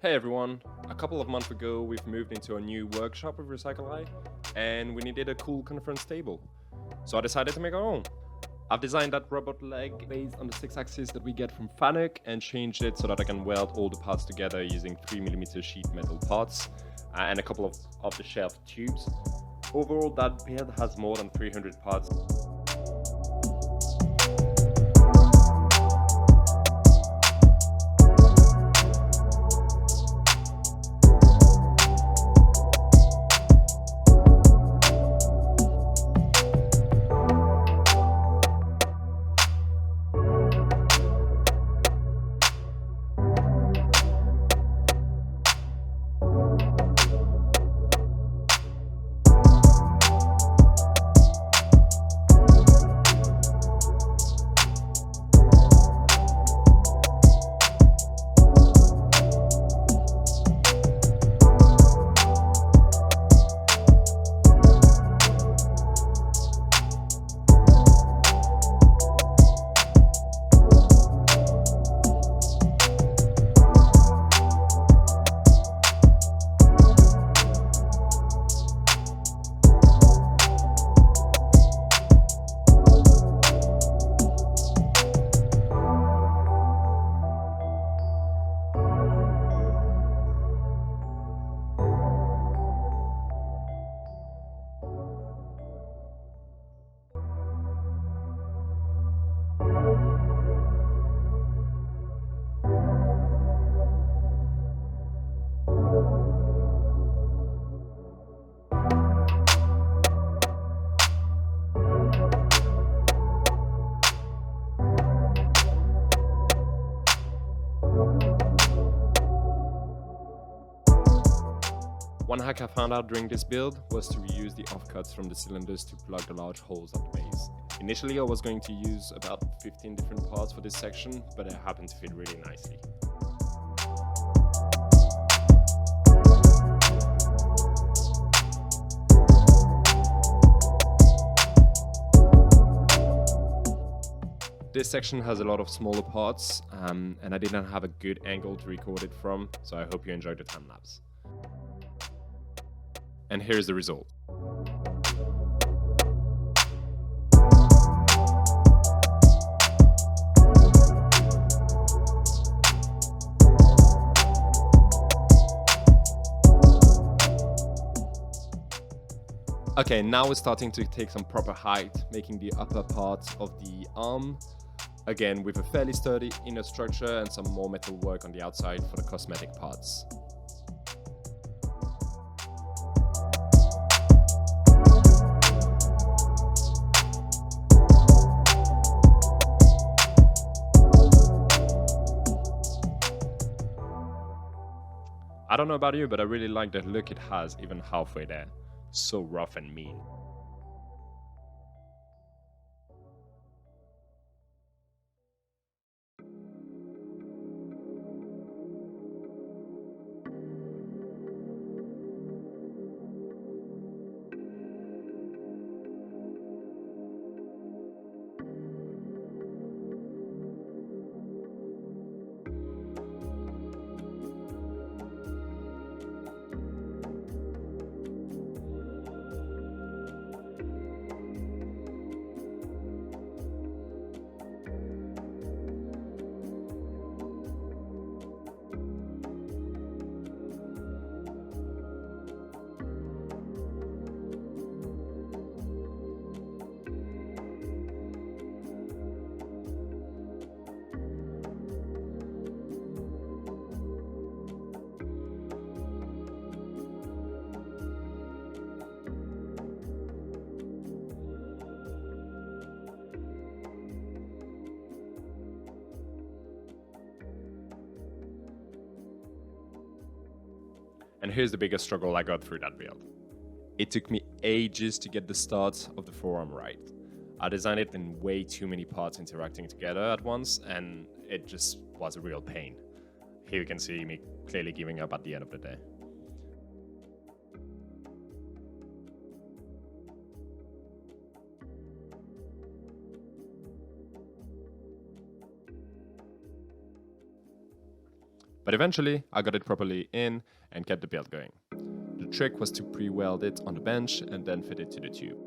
Hey everyone! A couple of months ago, we've moved into a new workshop with Recycleye, and we needed a cool conference table. So I decided to make our own. I've designed that robot leg based on the 6-axis that we get from Fanuc and changed it so that I can weld all the parts together using 3mm sheet metal parts and a couple of off-the-shelf tubes. Overall, that build has more than 300 parts. One hack I found out during this build was to reuse the offcuts from the cylinders to plug the large holes at the base. Initially I was going to use about 15 different parts for this section, but it happened to fit really nicely. This section has a lot of smaller parts, and I didn't have a good angle to record it from, so I hope you enjoyed the time lapse. And here's the result. Okay, now we're starting to take some proper height, making the upper part of the arm, again with a fairly sturdy inner structure and some more metal work on the outside for the cosmetic parts. I don't know about you, but I really like the look it has even halfway there. So rough and mean. And here's the biggest struggle I got through that build. It took me ages to get the start of the forearm right. I designed it in way too many parts interacting together at once, and it just was a real pain. Here you can see me clearly giving up at the end of the day. But eventually, I got it properly in and kept the build going. The trick was to pre-weld it on the bench and then fit it to the tube.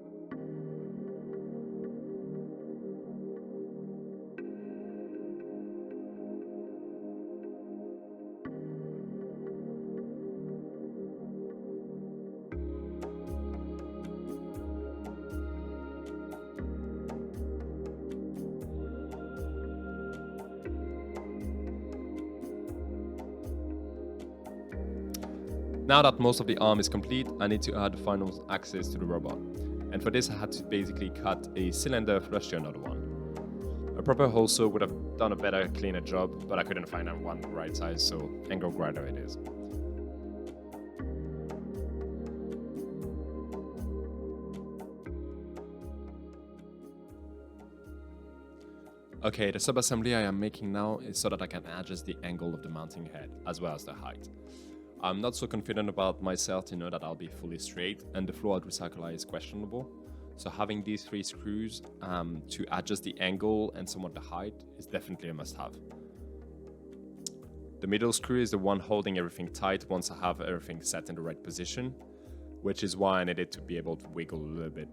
Now that most of the arm is complete, I need to add the final axis to the robot. And for this I had to basically cut a cylinder flush to another one. A proper hole saw would have done a better, cleaner job, but I couldn't find one the right size, so angle grinder it is. Okay, the sub-assembly I am making now is so that I can adjust the angle of the mounting head, as well as the height. I'm not so confident about myself to know that I'll be fully straight, and the floor at Recycleye is questionable. So having these 3 screws to adjust the angle and somewhat the height is definitely a must-have. The middle screw is the one holding everything tight once I have everything set in the right position, which is why I needed to be able to wiggle a little bit.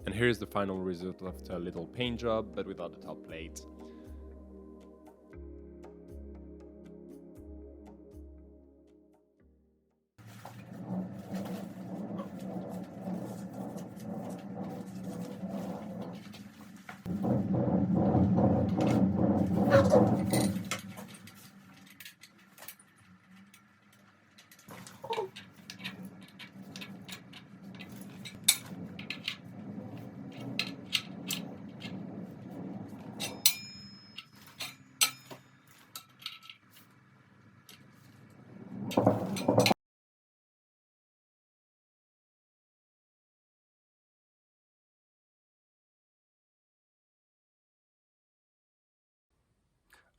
And here's the final result of the little paint job, but without the top plate.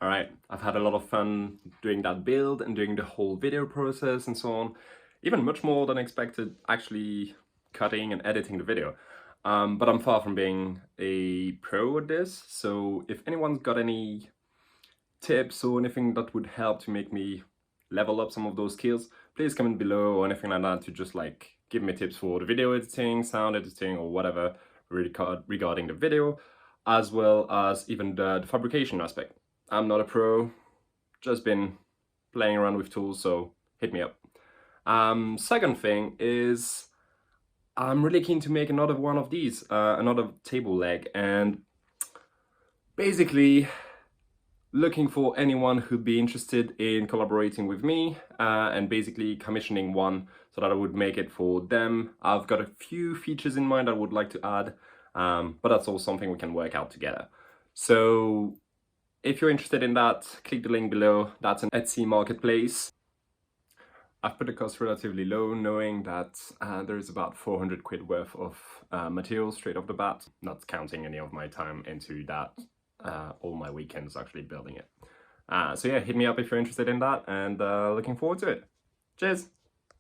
Alright, I've had a lot of fun doing that build and doing the whole video process and so on. Even much more than expected actually cutting and editing the video. But I'm far from being a pro at this, so if anyone's got any tips or anything that would help to make me level up some of those skills, please comment below or anything like that to just like give me tips for the video editing, sound editing or whatever regarding the video, as well as even the fabrication aspect. I'm not a pro, just been playing around with tools, so hit me up. Second thing is I'm really keen to make another one of these, another table leg, and basically looking for anyone who'd be interested in collaborating with me and basically commissioning one so that I would make it for them. I've got a few features in mind I would like to add, but that's all something we can work out together. So if you're interested in that, click the link below. That's an Etsy marketplace. I've put the cost relatively low, knowing that there is about 400 quid worth of material straight off the bat, not counting any of my time into that, all my weekends actually building it. So yeah, hit me up if you're interested in that, and looking forward to it. Cheers!